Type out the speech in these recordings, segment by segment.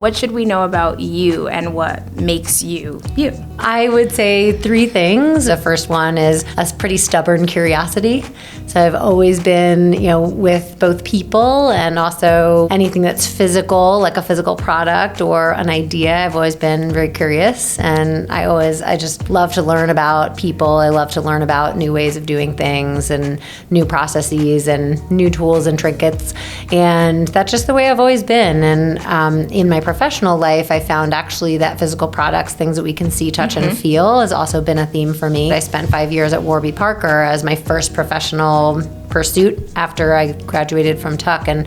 What should we know about you and what makes you you? I would say 3 things. The first one is a pretty stubborn curiosity. So I've always been, with both people and also anything that's physical, like a physical product or an idea. I've always been very curious, and I just love to learn about people. I love to learn about new ways of doing things and new processes and new tools and trinkets. And that's just the way I've always been. And in my professional life, I found actually that physical products, things that we can see, touch, and feel, has also been a theme for me. I spent 5 years at Warby Parker as my first professional pursuit after I graduated from Tuck. And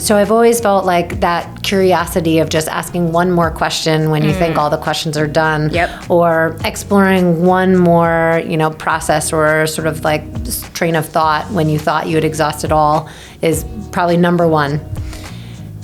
so I've always felt like that curiosity of just asking one more question when you think all the questions are done, or exploring one more, process or sort of like train of thought when you thought you had exhausted all is probably number 1.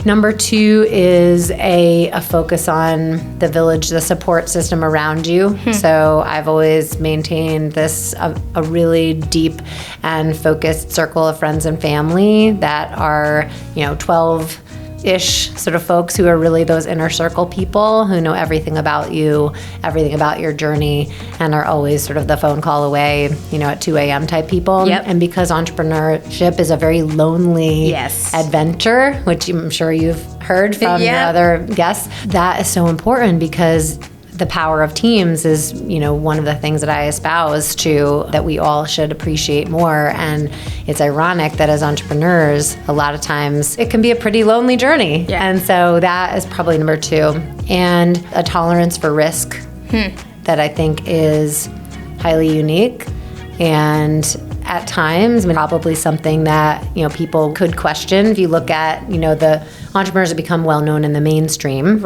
Number 2 is a focus on the village, the support system around you. So I've always maintained this a really deep and focused circle of friends and family that are 12-ish sort of folks who are really those inner circle people who know everything about you, everything about your journey, and are always sort of the phone call away, at 2 a.m. type people. And because entrepreneurship is a very lonely adventure, which I'm sure you've heard from your other guests, that is so important because the power of teams is, one of the things that I espouse to, that we all should appreciate more. And it's ironic that as entrepreneurs, a lot of times it can be a pretty lonely journey. And so that is probably number 2. And a tolerance for risk that I think is highly unique. And at times, probably something that, people could question. If you look at, the entrepreneurs that become well-known in the mainstream.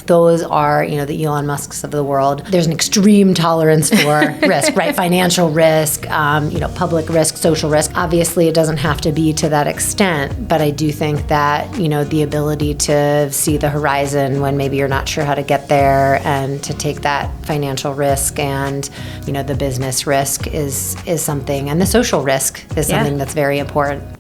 Those are, the Elon Musks of the world. There's an extreme tolerance for risk, right? Financial risk, public risk, social risk. Obviously, it doesn't have to be to that extent, but I do think that, the ability to see the horizon when maybe you're not sure how to get there, and to take that financial risk and, the business risk is something, and the social risk is something that's very important.